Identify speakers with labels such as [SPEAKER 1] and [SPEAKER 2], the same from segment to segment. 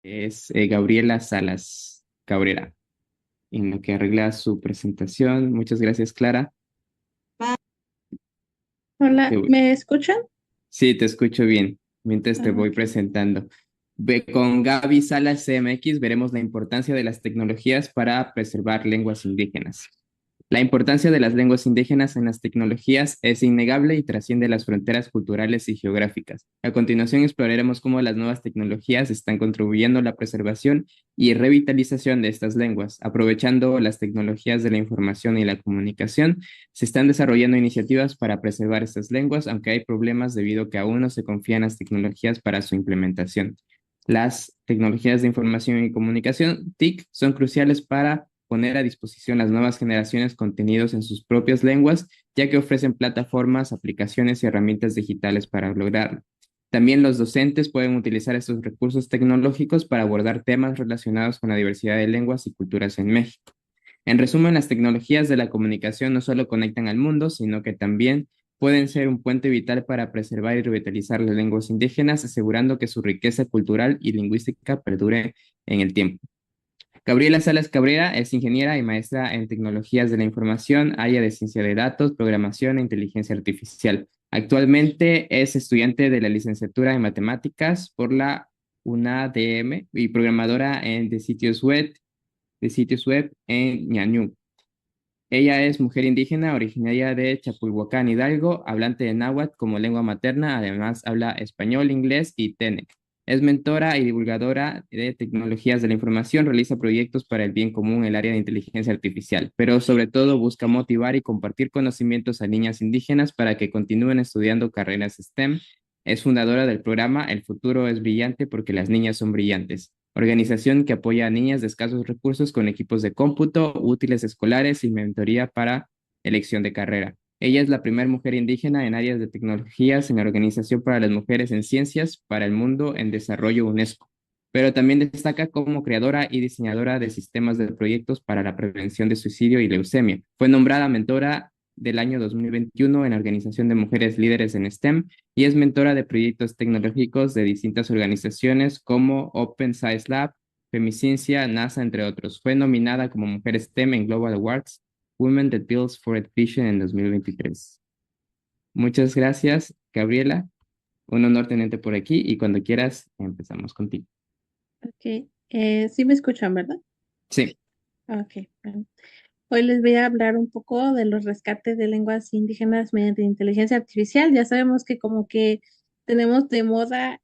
[SPEAKER 1] Es Gabriela Salas Cabrera, en lo que arregla su presentación. Muchas gracias, Clara.
[SPEAKER 2] Hola,
[SPEAKER 1] Te-
[SPEAKER 2] ¿me escuchan?
[SPEAKER 1] sí, te escucho bien mientras te
[SPEAKER 2] Ah,
[SPEAKER 1] voy
[SPEAKER 2] ok.
[SPEAKER 1] presentando. Con Gaby Salas CMX veremos la importancia de las tecnologías para preservar lenguas indígenas. La importancia de las lenguas indígenas en las tecnologías es innegable y trasciende las fronteras culturales y geográficas. A continuación exploraremos cómo las nuevas tecnologías están contribuyendo a la preservación y revitalización de estas lenguas. Aprovechando las tecnologías de la información y la comunicación, se están desarrollando iniciativas para preservar estas lenguas, aunque hay problemas debido a que aún no se confía en las tecnologías para su implementación. Las tecnologías de información y comunicación, TIC, son cruciales para poner a disposición las nuevas generaciones contenidos en sus propias lenguas, ya que ofrecen plataformas, aplicaciones y herramientas digitales para lograrlo. También los docentes pueden utilizar estos recursos tecnológicos para abordar temas relacionados con la diversidad de lenguas y culturas en México. En resumen, las tecnologías de la comunicación no solo conectan al mundo, sino que también pueden ser un puente vital para preservar y revitalizar las lenguas indígenas, asegurando que su riqueza cultural y lingüística perdure en el tiempo. Gabriela Salas Cabrera es ingeniera y maestra en tecnologías de la información, área de ciencia de datos, programación e inteligencia artificial. Actualmente es estudiante de la licenciatura en matemáticas por la UNADM y programadora de sitios web en Ñañú. Ella es mujer indígena originaria de Chapulhuacán, Hidalgo, hablante de náhuatl como lengua materna, además habla español, inglés y TENEC. Es mentora y divulgadora de tecnologías de la información, realiza proyectos para el bien común en el área de inteligencia artificial, pero sobre todo busca motivar y compartir conocimientos a niñas indígenas para que continúen estudiando carreras STEM. Es fundadora del programa El futuro es brillante porque las niñas son brillantes, organización que apoya a niñas de escasos recursos con equipos de cómputo, útiles escolares y mentoría para elección de carrera. Ella es la primera mujer indígena en áreas de tecnologías en la Organización para las Mujeres en Ciencias para el Mundo en Desarrollo UNESCO, pero también destaca como creadora y diseñadora de sistemas de proyectos para la prevención de suicidio y leucemia. Fue nombrada mentora del año 2021 en la Organización de Mujeres Líderes en STEM y es mentora de proyectos tecnológicos de distintas organizaciones como Open Science Lab, Femiciencia, NASA, entre otros. Fue nominada como Mujer STEM en Global Awards Women That Builds for Education en 2023. Muchas gracias, Gabriela. Un honor tenerte por aquí y cuando quieras empezamos contigo.
[SPEAKER 2] Ok, sí me escuchan, ¿verdad?
[SPEAKER 1] Sí,
[SPEAKER 2] Ok, bueno. Hoy les voy a hablar un poco de los rescates de lenguas indígenas mediante inteligencia artificial. Ya sabemos que como que tenemos de moda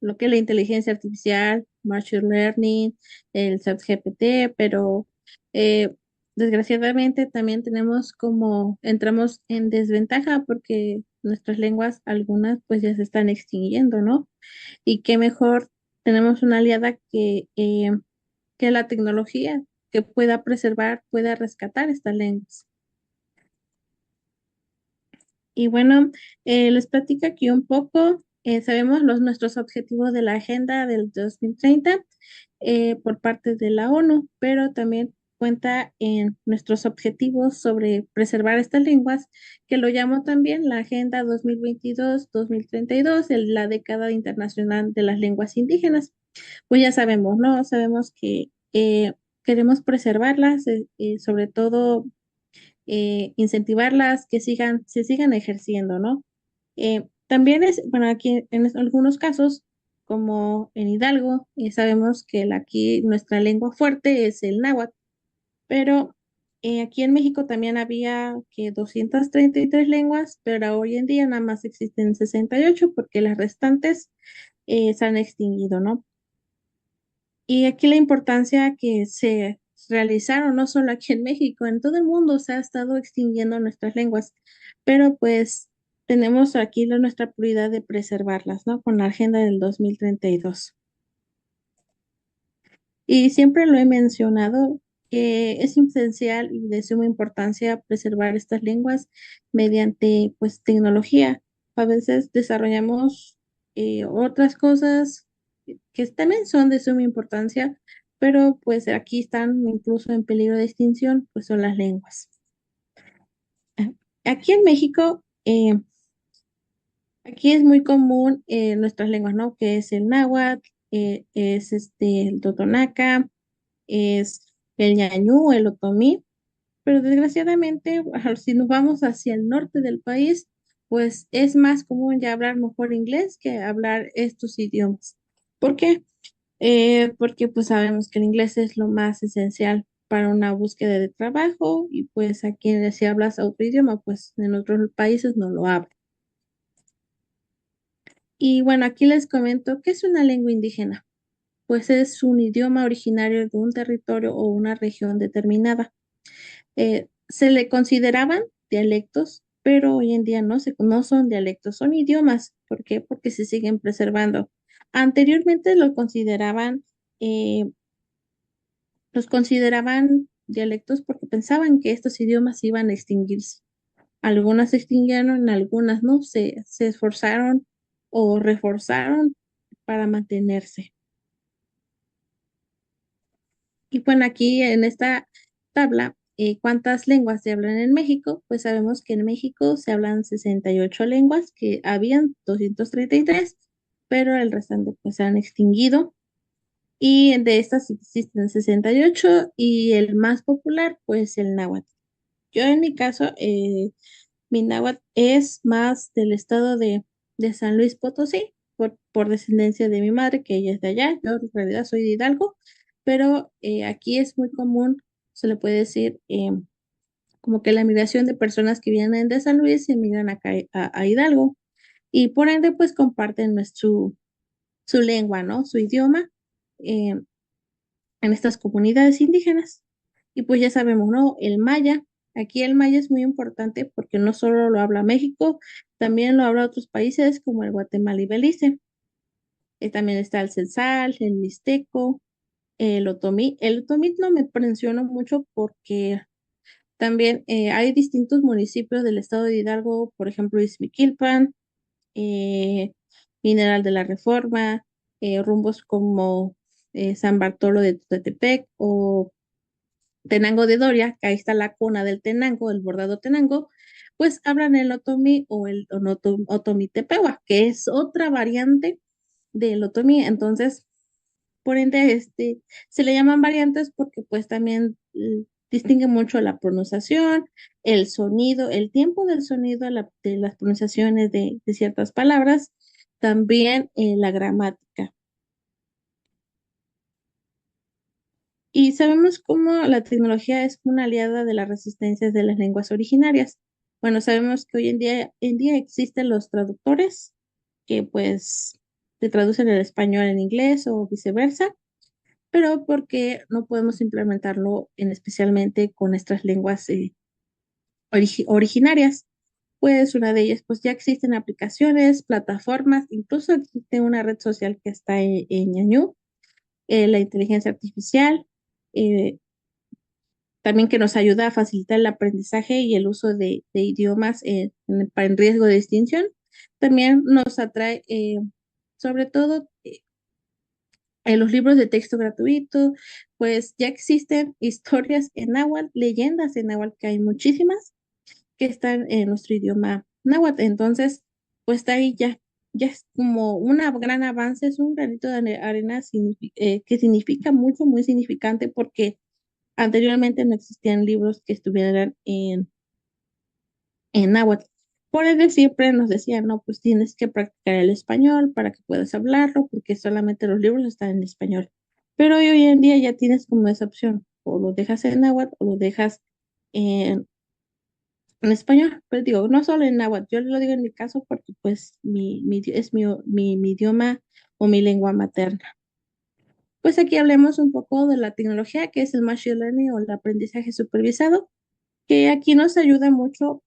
[SPEAKER 2] lo que es la inteligencia artificial, machine learning, el ChatGPT, pero eh, desgraciadamente también tenemos como, entramos en desventaja porque nuestras lenguas, algunas pues ya se están extinguiendo, ¿no? Y qué mejor, tenemos una aliada que la tecnología, que pueda preservar, pueda rescatar estas lenguas. Y bueno, les platico aquí un poco. Sabemos nuestros objetivos de la Agenda del 2030 por parte de la ONU, pero también cuenta en nuestros objetivos sobre preservar estas lenguas, que lo llamo también la Agenda 2022-2032, la década internacional de las lenguas indígenas. Pues ya sabemos, ¿no? Sabemos que queremos preservarlas, sobre todo incentivarlas, que sigan, se sigan ejerciendo, ¿no? También es, bueno, aquí en algunos casos, como en Hidalgo, sabemos que aquí nuestra lengua fuerte es el náhuatl, pero aquí en México también había que 233 lenguas, pero hoy en día nada más existen 68 porque las restantes se han extinguido, ¿no? Y aquí la importancia que se realizaron, no solo aquí en México, en todo el mundo se ha estado extinguiendo nuestras lenguas, pero pues tenemos aquí nuestra prioridad de preservarlas, ¿no? Con la Agenda del 2032. Y siempre lo he mencionado, que es esencial y de suma importancia preservar estas lenguas mediante, pues, tecnología. A veces desarrollamos otras cosas que también son de suma importancia, pero pues aquí están incluso en peligro de extinción, pues son las lenguas. Aquí en México, aquí es muy común nuestras lenguas, ¿no? Que es el náhuatl. es el totonaca, es el ñañú, el otomí, pero desgraciadamente, si nos vamos hacia el norte del país, pues es más común ya hablar mejor inglés que hablar estos idiomas. ¿Por qué? Porque pues sabemos que el inglés es lo más esencial para una búsqueda de trabajo y pues aquí si hablas otro idioma, pues en otros países no lo hablan. Y bueno, aquí les comento qué es una lengua indígena. Pues es un idioma originario de un territorio o una región determinada. Se le consideraban dialectos, pero hoy en día no son dialectos, son idiomas. ¿Por qué? Porque se siguen preservando. Anteriormente eh, los consideraban dialectos porque pensaban que estos idiomas iban a extinguirse. Algunas se extinguieron, algunas no, se esforzaron o reforzaron para mantenerse. Y bueno, aquí en esta tabla, ¿cuántas lenguas se hablan en México? Pues sabemos que en México se hablan 68 lenguas, que habían 233, pero el restante pues se han extinguido. Y de estas existen 68 y el más popular pues el náhuatl. Yo en mi caso, mi náhuatl es más del estado de San Luis Potosí, por descendencia de mi madre, que ella es de allá. Yo en realidad soy de Hidalgo, pero aquí es muy común, se le puede decir, como que la migración de personas que vienen de San Luis y emigran acá a Hidalgo. Y por ende, pues comparten su lengua, ¿no? Su idioma eh, en estas comunidades indígenas. Y pues ya sabemos, ¿no? El maya. Aquí el maya es muy importante porque no solo lo habla México, también lo habla otros países como el Guatemala y Belice. También está el Quetzal, el Mixteco, el Otomí. El Otomí no me menciono mucho porque también hay distintos municipios del estado de Hidalgo, por ejemplo, Izmiquilpan, eh, Mineral de la Reforma, rumbos como San Bartolo de Tutetepec o Tenango de Doria, que ahí está la cuna del tenango, el bordado tenango, pues hablan el otomí o el otomí tepehuá, que es otra variante del otomí. Entonces, por ende, se le llaman variantes porque pues también distingue mucho la pronunciación, el sonido, el tiempo del sonido de las pronunciaciones de ciertas palabras, también la gramática. Y sabemos cómo la tecnología es una aliada de las resistencias de las lenguas originarias. Bueno, sabemos que hoy en día existen los traductores que pues te traducen el español en inglés o viceversa, pero porque no podemos implementarlo en especialmente con nuestras lenguas originarias. Pues una de ellas, pues ya existen aplicaciones, plataformas, incluso existe una red social que está en Ñañú, la inteligencia artificial, eh, también que nos ayuda a facilitar el aprendizaje y el uso de idiomas en riesgo de extinción. También nos atrae, sobre todo, en los libros de texto gratuito, pues ya existen historias en náhuatl, leyendas en náhuatl, que hay muchísimas que están en nuestro idioma náhuatl. Entonces, pues está ahí ya es como un gran avance, es un granito de arena que significa mucho, muy significante porque anteriormente no existían libros que estuvieran en náhuatl. Por ende, siempre nos decían, no, pues tienes que practicar el español para que puedas hablarlo, porque solamente los libros están en español. Pero hoy en día ya tienes como esa opción, o lo dejas en náhuatl o lo dejas en, en español. Pero digo, no solo en náhuatl, yo lo digo en mi caso porque pues es mi idioma o mi lengua materna. Pues aquí hablemos un poco de la tecnología, que es el machine learning o el aprendizaje supervisado, que aquí nos ayuda mucho,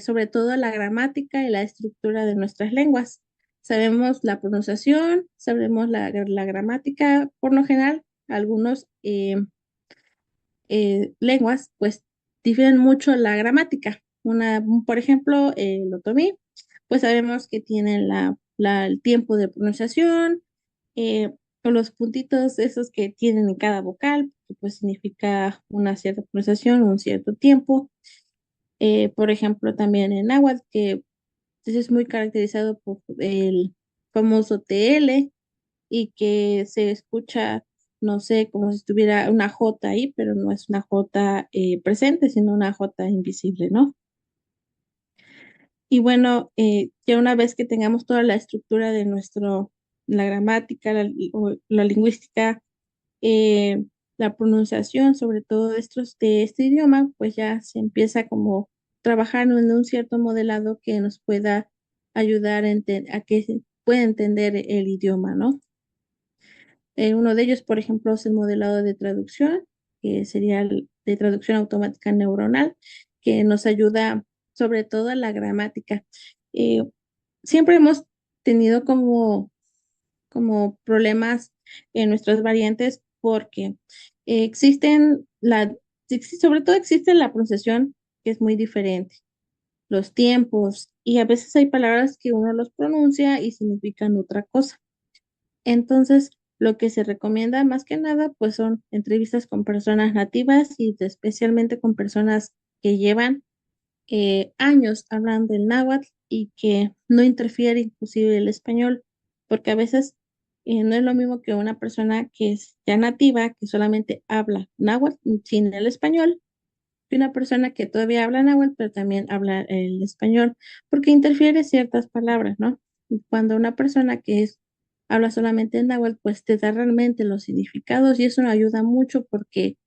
[SPEAKER 2] sobre todo la gramática y la estructura de nuestras lenguas. Sabemos la pronunciación, sabemos la gramática, por lo general, algunos lenguas pues difieren mucho la gramática. Por ejemplo, el otomí, pues sabemos que tienen el tiempo de pronunciación, o los puntitos esos que tienen en cada vocal, que pues significa una cierta pronunciación, un cierto tiempo. Por ejemplo, también en náhuatl, que es muy caracterizado por el famoso TL, y que se escucha, no sé, como si estuviera una J ahí, pero no es una J presente, sino una J invisible, ¿no? Y bueno, ya una vez que tengamos toda la estructura de la gramática, o la lingüística, la pronunciación, sobre todo de este idioma, pues ya se empieza como trabajando en un cierto modelado que nos pueda ayudar a que se pueda entender el idioma, ¿no? Uno de ellos, por ejemplo, es el modelado de traducción, que sería el de traducción automática neuronal, que nos ayuda sobre todo a la gramática. Eh, Siempre hemos tenido como problemas en nuestras variantes porque existen sobre todo existe la pronunciación que es muy diferente, los tiempos, y a veces hay palabras que uno los pronuncia y significan otra cosa. Entonces, lo que se recomienda más que nada, pues son entrevistas con personas nativas y especialmente con personas que llevan años hablando el náhuatl y que no interfiere inclusive el español, porque a veces no es lo mismo que una persona que es ya nativa, que solamente habla náhuatl sin el español, que una persona que todavía habla náhuatl, pero también habla el español, porque interfiere ciertas palabras, ¿no? Y cuando una persona habla solamente en náhuatl, pues te da realmente los significados y eso nos ayuda mucho porque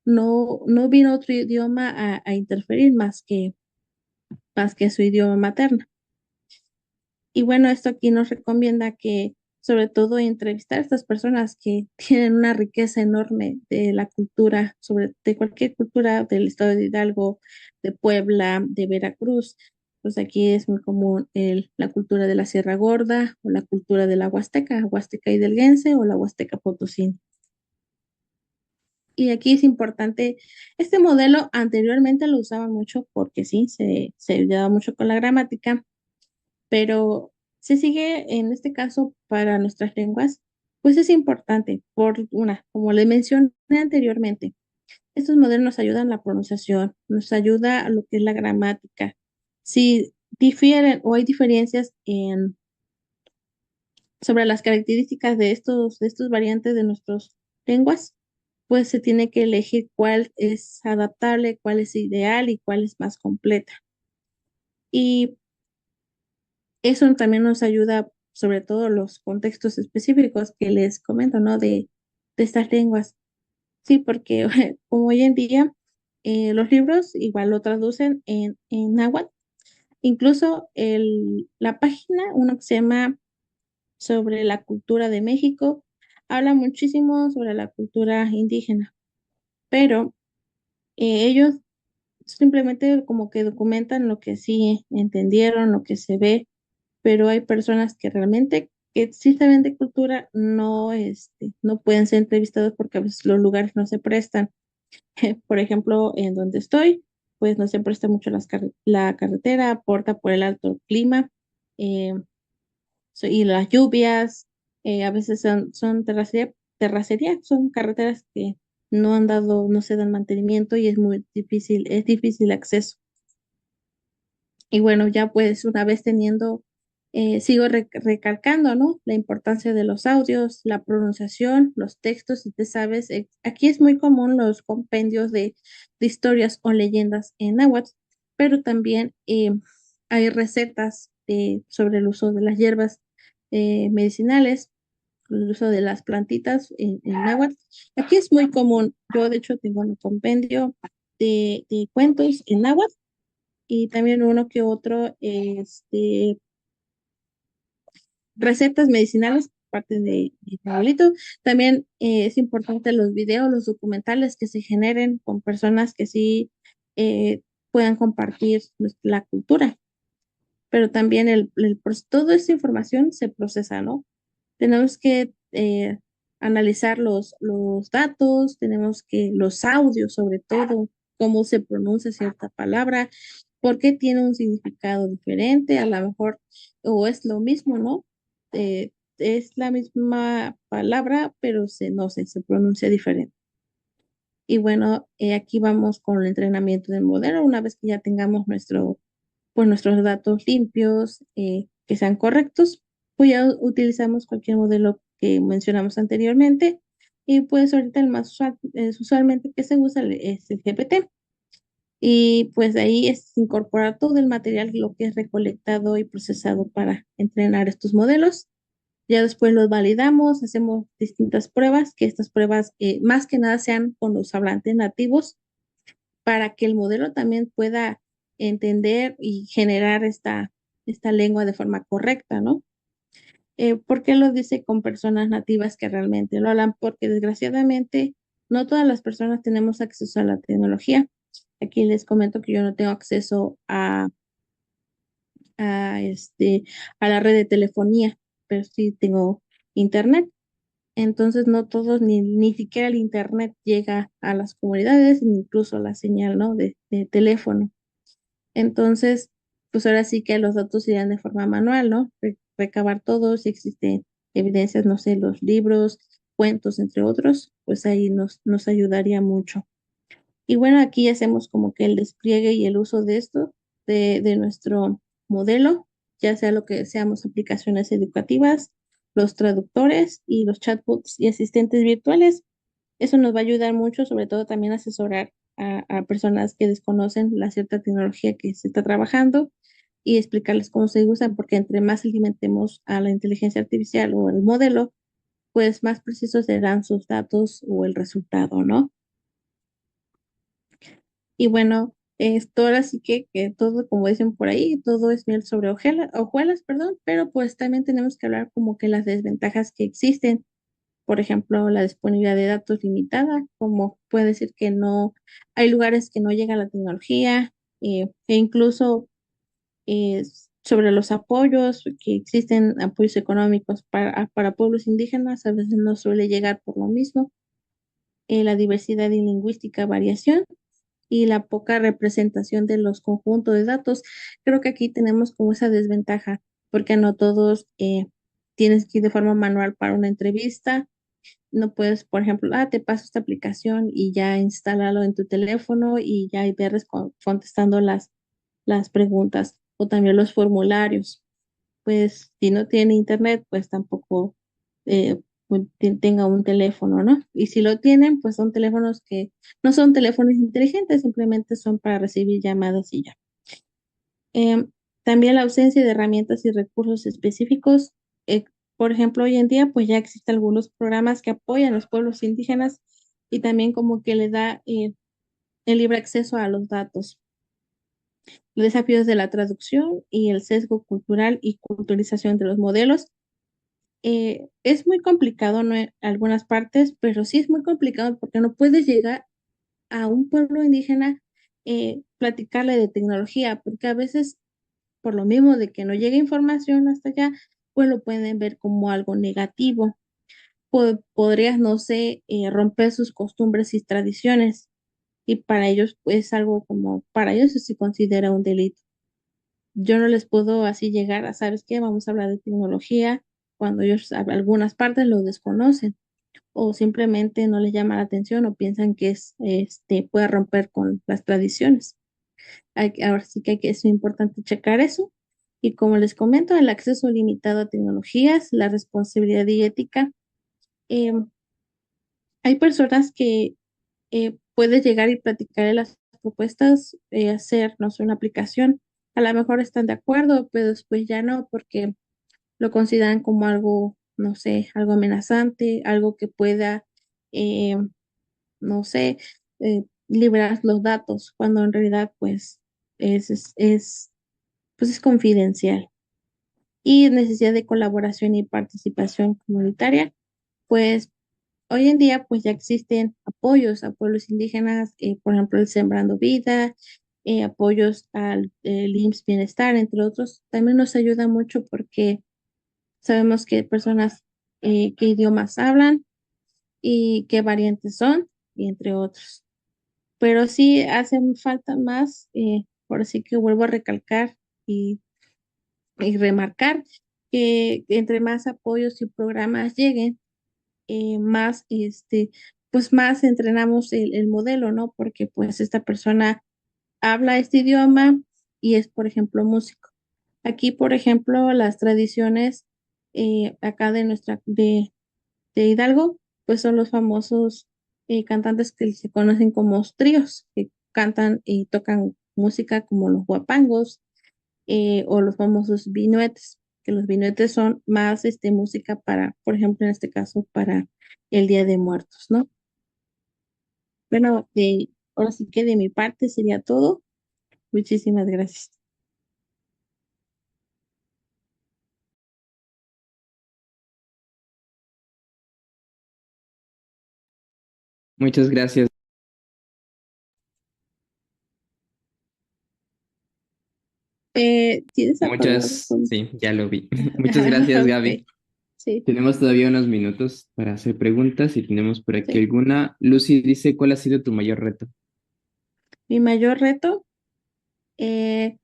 [SPEAKER 2] no vino otro idioma a interferir más que su idioma materno. Y bueno, esto aquí nos recomienda que sobre todo entrevistar a estas personas que tienen una riqueza enorme de la cultura, de cualquier cultura del estado de Hidalgo, de Puebla, de Veracruz. Pues aquí es muy común la cultura de la Sierra Gorda o la cultura de la Huasteca Hidalguense o la Huasteca Potosí. Y aquí es importante, este modelo anteriormente lo usaban mucho porque sí, se ayudaba mucho con la gramática, pero se sigue en este caso para nuestras lenguas, pues es importante como le mencioné anteriormente, estos modelos nos ayudan a la pronunciación, nos ayuda a lo que es la gramática. Si difieren o hay diferencias sobre las características de estos variantes de nuestras lenguas, pues se tiene que elegir cuál es adaptable, cuál es ideal y cuál es más completa. Y eso también nos ayuda, sobre todo los contextos específicos que les comento, ¿no? De estas lenguas. Sí, porque como hoy en día los libros igual lo traducen en náhuatl. Incluso la página, uno que se llama Sobre la cultura de México, habla muchísimo sobre la cultura indígena, pero ellos simplemente como que documentan lo que sí entendieron, lo que se ve, pero hay personas que realmente que sí saben de cultura, no pueden ser entrevistados porque a veces los lugares no se prestan. Por ejemplo, en donde estoy, pues no se presta mucho la carretera, aporta por el alto clima eh, y las lluvias, a veces son terracería, son carreteras que no se dan mantenimiento y es difícil acceso. Y bueno, ya pues una vez sigo recalcando, ¿no? La importancia de los audios, la pronunciación, los textos, si te sabes, aquí es muy común los compendios de historias o leyendas en náhuatl, pero también hay recetas sobre el uso de las hierbas medicinales, el uso de las plantitas en náhuatl. Aquí es muy común, yo de hecho tengo un compendio de cuentos en náhuatl y también uno que otro, recetas medicinales, parte de mi abuelito. También es importante los videos, los documentales que se generen con personas que sí puedan compartir la cultura, pero también toda esa información se procesa, ¿no? Tenemos que analizar los datos, los audios sobre todo, cómo se pronuncia cierta palabra, por qué tiene un significado diferente, a lo mejor, o es lo mismo, ¿no? Es la misma palabra, pero no sé, se pronuncia diferente. Y bueno, aquí vamos con el entrenamiento del modelo. Una vez que ya tengamos pues nuestros datos limpios, que sean correctos, pues ya utilizamos cualquier modelo que mencionamos anteriormente. Y pues ahorita el más usualmente que se usa es el GPT. Y pues de ahí es incorporar todo el material, lo que es recolectado y procesado para entrenar estos modelos. Ya después los validamos, hacemos distintas pruebas, que estas pruebas más que nada sean con los hablantes nativos para que el modelo también pueda entender y generar esta lengua de forma correcta, ¿no? ¿Por qué lo dice con personas nativas que realmente lo hablan? Porque desgraciadamente no todas las personas tenemos acceso a la tecnología. Aquí les comento que yo no tengo acceso a, este, a la red de telefonía, pero sí tengo internet. Entonces no todos, ni siquiera el internet llega a las comunidades, incluso la señal, ¿no? de teléfono. Entonces, pues ahora sí que los datos irán de forma manual, ¿no? Recabar todos, si existen evidencias, no sé, los libros, cuentos, entre otros, pues ahí nos ayudaría mucho. Y bueno, aquí hacemos como que el despliegue y el uso de esto, de nuestro modelo, ya sea lo que deseamos, aplicaciones educativas, los traductores y los chatbots y asistentes virtuales. Eso nos va a ayudar mucho, sobre todo también a asesorar a personas que desconocen la cierta tecnología que se está trabajando y explicarles cómo se usa, porque entre más alimentemos a la inteligencia artificial o el modelo, pues más precisos serán sus datos o el resultado, ¿no? Y bueno, esto ahora sí que todo, como dicen por ahí, todo es miel sobre hojuelas, perdón, pero pues también tenemos que hablar como que las desventajas que existen. Por ejemplo, la disponibilidad de datos limitada, como puede decir que no, hay lugares que no llega la tecnología, e incluso eh, sobre los apoyos, que existen apoyos económicos para pueblos indígenas, a veces no suele llegar por lo mismo, la diversidad y lingüística variación y la poca representación de los conjuntos de datos. Creo que aquí tenemos como esa desventaja, porque no todos tienes que ir de forma manual para una entrevista. No puedes, por ejemplo, te paso esta aplicación y ya instálalo en tu teléfono y ya ahí ves contestando las preguntas o también los formularios. Pues si no tiene internet, pues tampoco pues, tenga un teléfono, ¿no? Y si lo tienen, pues son teléfonos que no son teléfonos inteligentes, simplemente son para recibir llamadas y ya. También la ausencia de herramientas y recursos específicos. Por ejemplo, hoy en día, pues ya existen algunos programas que apoyan a los pueblos indígenas y también como que le da el libre acceso a los datos. Los desafíos de la traducción y el sesgo cultural y culturización de los modelos. Es muy complicado, ¿no? En algunas partes, pero sí es muy complicado porque no puedes llegar a un pueblo indígena, platicarle de tecnología, porque a veces, por lo mismo de que no llega información hasta allá, pues lo pueden ver como algo negativo. Podrías, no sé, romper sus costumbres y tradiciones, y para ellos, pues algo como, para ellos se considera un delito. Yo no les puedo así llegar a, ¿sabes qué? Vamos a hablar de tecnología cuando ellos algunas partes lo desconocen o simplemente no les llama la atención o piensan que puede romper con las tradiciones. Ahora sí que es importante checar eso. Y como les comento, el acceso limitado a tecnologías, la responsabilidad y ética. eh, Hay personas que puedes llegar y platicar de las propuestas, hacer, no sé, una aplicación. A lo mejor están de acuerdo, pero después ya no, porque lo consideran como algo, no sé, algo amenazante, algo que pueda, eh, no sé, liberar los datos, cuando en realidad, pues, pues es confidencial. Y necesidad de colaboración y participación comunitaria, pues hoy en día, pues ya existen apoyos a pueblos indígenas, por ejemplo, el Sembrando Vida, apoyos al IMSS Bienestar, entre otros. También nos ayuda mucho porque sabemos qué personas, qué idiomas hablan y qué variantes son, y entre otros. Pero sí hacen falta más, por así que vuelvo a recalcar y, y remarcar que entre más apoyos y programas lleguen, más, pues más entrenamos el modelo, ¿no? Porque pues esta persona habla este idioma y es, por ejemplo, músico. Aquí, por ejemplo, las tradiciones acá de de Hidalgo, pues son los famosos cantantes que se conocen como tríos, que cantan y tocan música como los guapangos o los famosos vinuetes, que los vinuetes son más música para, por ejemplo, en este caso, para el Día de Muertos, ¿no? Bueno, ahora sí que de mi parte sería todo. Muchísimas gracias.
[SPEAKER 1] Muchas gracias.
[SPEAKER 2] ¿Tienes apagado?
[SPEAKER 1] Muchas, sí, ya lo vi. Muchas gracias,
[SPEAKER 2] Ok,
[SPEAKER 1] Gaby.
[SPEAKER 2] sí,
[SPEAKER 1] Tenemos todavía unos minutos para hacer preguntas y tenemos por aquí
[SPEAKER 2] sí.
[SPEAKER 1] alguna. Lucy dice, ¿cuál ha sido tu mayor reto?
[SPEAKER 2] Mi mayor reto, eh,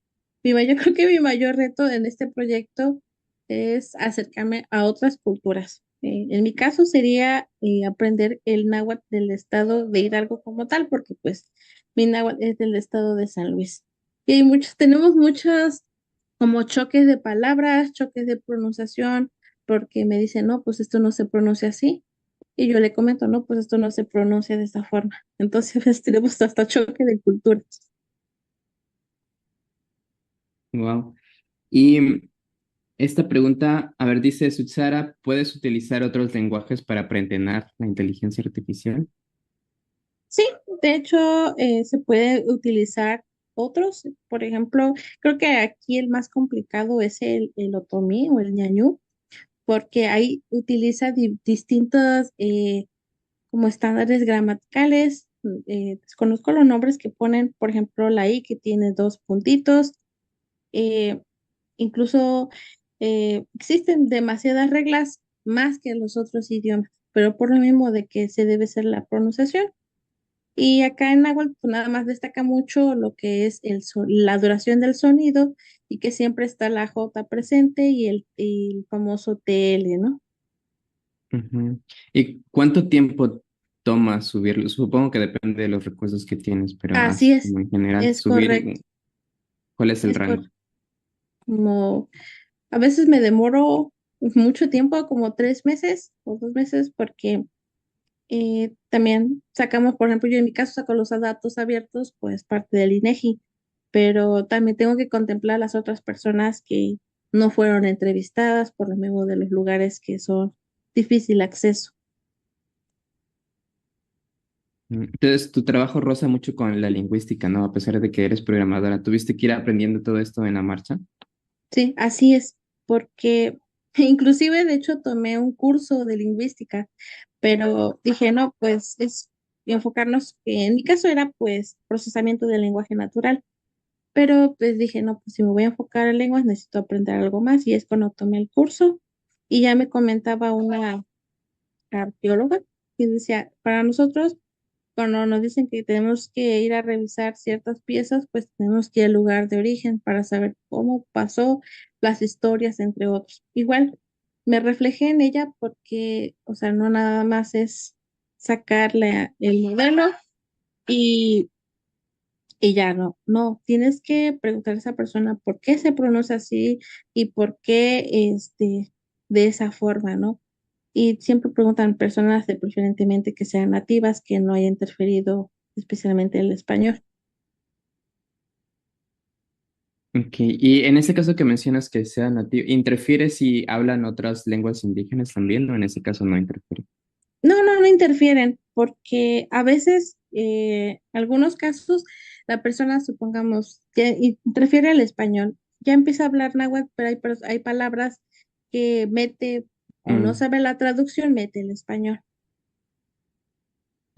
[SPEAKER 2] creo que mi mayor reto en este proyecto es acercarme a otras culturas. En mi caso sería aprender el náhuatl del estado de Hidalgo como tal, porque pues mi náhuatl es del estado de San Luis. Y hay tenemos muchos como choques de palabras, choques de pronunciación, porque me dicen, no, pues esto no se pronuncia así. Y yo le comento, no, pues esto no se pronuncia de esta forma. Entonces, pues, tenemos hasta choque de culturas.
[SPEAKER 1] Wow. Y esta pregunta, a ver, dice Sutsara, ¿puedes utilizar otros lenguajes para aprender la inteligencia artificial?
[SPEAKER 2] Sí, de hecho, se puede utilizar otros. Por ejemplo, creo que aquí el más complicado es el otomí o el ñañú, porque ahí utiliza distintos como estándares gramaticales. Desconozco los nombres que ponen, por ejemplo, la I que tiene dos puntitos. eh, Incluso existen demasiadas reglas más que en los otros idiomas, pero por lo mismo de que se debe ser la pronunciación. Y acá en Nahuatl pues, nada más destaca mucho lo que es la duración del sonido y que siempre está la J presente y el famoso TL, ¿no?
[SPEAKER 1] Ujú. ¿Y cuánto tiempo toma subirlo? Supongo que depende de los recursos que tienes, pero
[SPEAKER 2] Así
[SPEAKER 1] como en general,
[SPEAKER 2] es correcto,
[SPEAKER 1] subir, ¿cuál es el
[SPEAKER 2] es
[SPEAKER 1] rango?
[SPEAKER 2] como a veces me demoro mucho tiempo, como 3 meses o 2 meses, porque también sacamos, por ejemplo, yo en mi caso saco los datos abiertos, pues parte del INEGI, pero también tengo que contemplar las otras personas que no fueron entrevistadas por lo mismo de los lugares que son difícil acceso.
[SPEAKER 1] Entonces, tu trabajo roza mucho con la lingüística, ¿no? A pesar de que eres programadora, ¿tuviste que ir aprendiendo todo esto en la marcha?
[SPEAKER 2] Sí, así es, porque inclusive de hecho tomé un curso de lingüística, pero dije, no, pues es enfocarnos, que en mi caso era pues procesamiento del lenguaje natural. Pero pues dije, no, pues si me voy a enfocar en lenguas, necesito aprender algo más. Y es cuando tomé el curso y ya me comentaba una arqueóloga que decía, para nosotros, cuando nos dicen que tenemos que ir a revisar ciertas piezas, pues tenemos que ir al lugar de origen para saber cómo pasó las historias, entre otros. Igual me reflejé en ella porque, o sea, no nada más es sacarle el modelo y ya no, no, tienes que preguntar a esa persona por qué se pronuncia así y por qué de esa forma, ¿no? Y siempre preguntan personas de preferentemente que sean nativas, que no haya interferido especialmente el español.
[SPEAKER 1] Ok, y en ese caso que mencionas que sea nativo, ¿interfiere si hablan otras lenguas indígenas también o en ese caso no interfiere?
[SPEAKER 2] No, no, no interfieren, porque a veces, algunos casos, la persona, supongamos, que interfiere al español, ya empieza a hablar náhuatl, pero hay palabras que mete o no
[SPEAKER 1] Mm,
[SPEAKER 2] sabe la traducción, mete el español.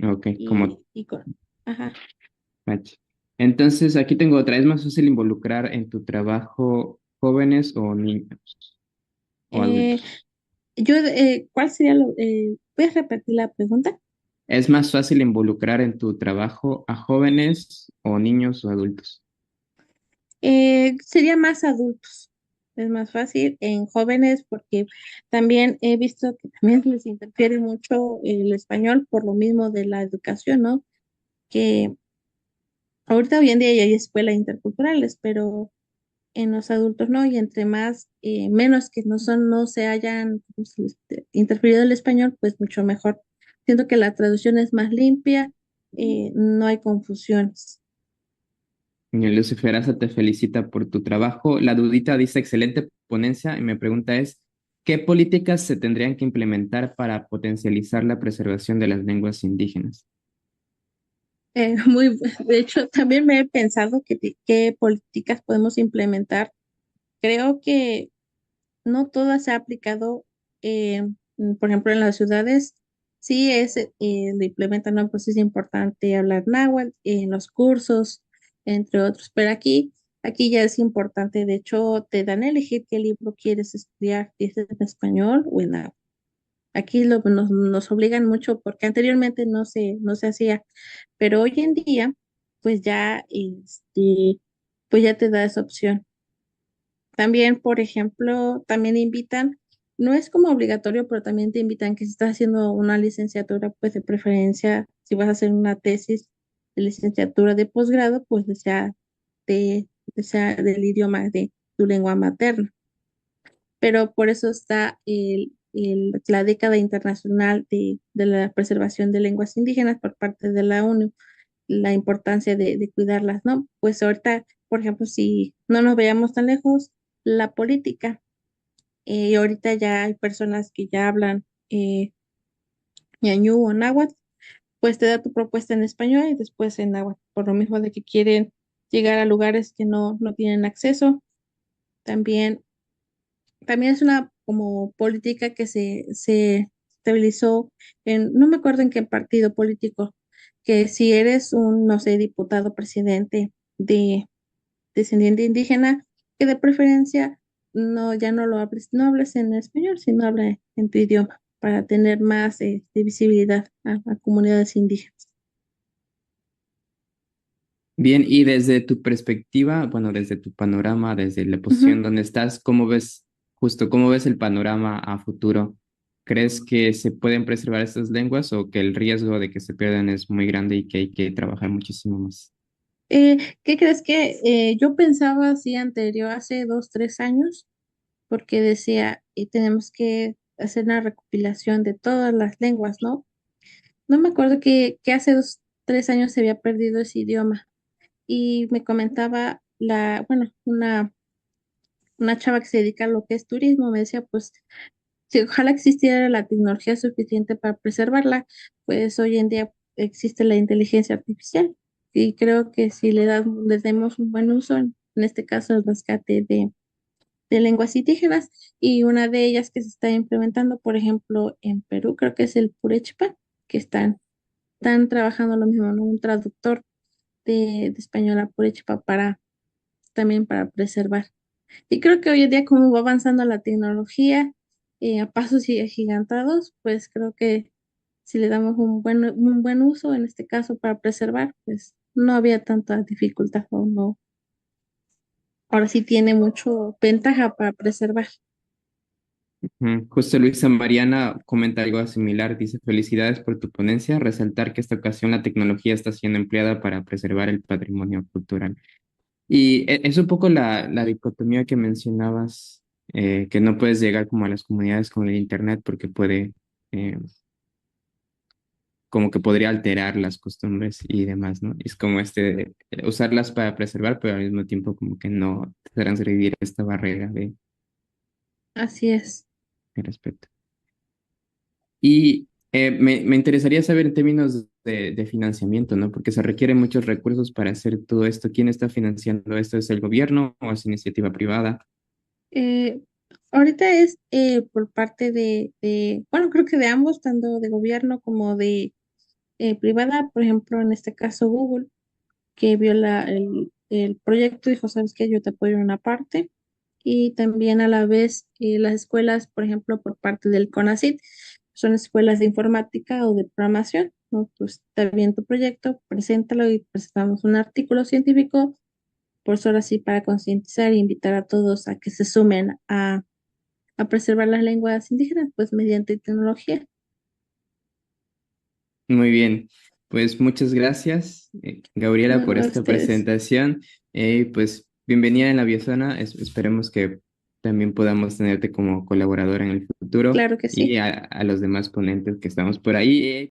[SPEAKER 1] ok, como
[SPEAKER 2] Y ajá.
[SPEAKER 1] match. Entonces, aquí tengo otra. ¿Es más fácil involucrar en tu trabajo jóvenes o niños o
[SPEAKER 2] Eh,
[SPEAKER 1] adultos?
[SPEAKER 2] ¿Cuál sería ¿puedes repetir la pregunta?
[SPEAKER 1] ¿Es más fácil involucrar en tu trabajo a jóvenes o niños o adultos?
[SPEAKER 2] Sería más adultos. Es más fácil en jóvenes porque también he visto que también les interfiere mucho el español por lo mismo de la educación, ¿no? Que ahorita hoy en día ya hay escuelas interculturales, pero en los adultos, ¿no? Y entre más, menos que no se hayan interferido el español, pues mucho mejor. Siento que la traducción es más limpia, no hay confusiones.
[SPEAKER 1] Lucifer Asa te felicita por tu trabajo. La Dudita dice excelente ponencia y me pregunta es, ¿qué políticas se tendrían que implementar para potencializar la preservación de las lenguas indígenas?
[SPEAKER 2] De hecho, también me he pensado qué políticas podemos implementar. Creo que no todas se ha aplicado, por ejemplo, en las ciudades. Sí lo implementan, ¿no? Pues es importante hablar náhuatl en los cursos, entre otros, pero aquí ya es importante. De hecho, te dan a elegir qué libro quieres estudiar, si es en español o en náhuatl. Aquí nos obligan mucho porque anteriormente no se hacía, pero hoy en día, pues pues ya te da esa opción. También, por ejemplo, también invitan, no es como obligatorio, pero también te invitan que si estás haciendo una licenciatura, pues de preferencia, si vas a hacer una tesis de licenciatura de posgrado, pues de, sea del idioma de tu lengua materna. Pero por eso está la década internacional de la preservación de lenguas indígenas por parte de la ONU, la importancia de cuidarlas, ¿no? Pues ahorita, por ejemplo, si no nos veamos tan lejos, la política, ahorita ya hay personas que ya hablan ñañú o náhuatl, pues te da tu propuesta en español y después en náhuatl, por lo mismo de que quieren llegar a lugares que no tienen acceso. También, también es una como política que se estabilizó no me acuerdo en qué partido político, que si eres un, no sé, diputado, presidente de descendiente indígena, que de preferencia ya no lo hables, no hables en español, sino habla en tu idioma para tener más de visibilidad a comunidades indígenas.
[SPEAKER 1] Bien, y desde tu perspectiva, bueno, desde tu panorama, desde la posición
[SPEAKER 2] Ujú.
[SPEAKER 1] donde estás, ¿cómo ves, justo, cómo ves el panorama a futuro? ¿Crees que se pueden preservar estas lenguas o que el riesgo de que se pierdan es muy grande y que hay que trabajar muchísimo más?
[SPEAKER 2] ¿Qué crees que yo pensaba así anterior, hace 2, 3 años, porque decía, tenemos que hacer una recopilación de todas las lenguas, ¿no? No me acuerdo que hace 2, 3 años se había perdido ese idioma y me comentaba bueno, una chava que se dedica a lo que es turismo, me decía, pues, si ojalá existiera la tecnología suficiente para preservarla, pues hoy en día existe la inteligencia artificial y creo que si le demos un buen uso, en este caso el rescate de lenguas indígenas y una de ellas que se está implementando, por ejemplo, en Perú, creo que es el Purechpa, que están trabajando lo mismo, ¿no? Un traductor de español a Purechpa también para preservar. Y creo que hoy en día, como va avanzando la tecnología a pasos agigantados, pues creo que si le damos un buen uso, en este caso para preservar, pues no había tanta dificultad o no. Ahora sí tiene mucho ventaja para preservar.
[SPEAKER 1] Justo Luisa Mariana comenta algo similar, dice, felicidades por tu ponencia, resaltar que esta ocasión la tecnología está siendo empleada para preservar el patrimonio cultural. Y es un poco la dicotomía que mencionabas, que no puedes llegar como a las comunidades con el Internet porque eh, como que podría alterar las costumbres y demás, ¿no? Es como usarlas para preservar, pero al mismo tiempo como que no transgredir esta barrera
[SPEAKER 2] Así es.
[SPEAKER 1] de respeto. Y me interesaría saber en términos de financiamiento, ¿no? Porque se requieren muchos recursos para hacer todo esto. ¿Quién está financiando esto? ¿Es el gobierno o es iniciativa privada?
[SPEAKER 2] Eh, ahorita es por parte bueno, creo que de ambos, tanto de gobierno como de privada, por ejemplo, en este caso Google, que vio el proyecto y dijo, ¿sabes qué? Yo te apoyo en una parte. Y también a la vez las escuelas, por ejemplo, por parte del CONACYT, son escuelas de informática o de programación, ¿no? Pues está bien tu proyecto, preséntalo y presentamos un artículo científico, por eso ahora sí para concientizar e invitar a todos a que se sumen a preservar las lenguas indígenas, pues mediante tecnología.
[SPEAKER 1] Muy bien. Pues muchas gracias, Gabriela,
[SPEAKER 2] No,
[SPEAKER 1] por
[SPEAKER 2] a
[SPEAKER 1] esta
[SPEAKER 2] ustedes.
[SPEAKER 1] presentación. Pues bienvenida en la Biozona. Esperemos que también podamos tenerte como colaboradora en el futuro
[SPEAKER 2] Claro que
[SPEAKER 1] y
[SPEAKER 2] sí.
[SPEAKER 1] a los demás ponentes que estamos por ahí.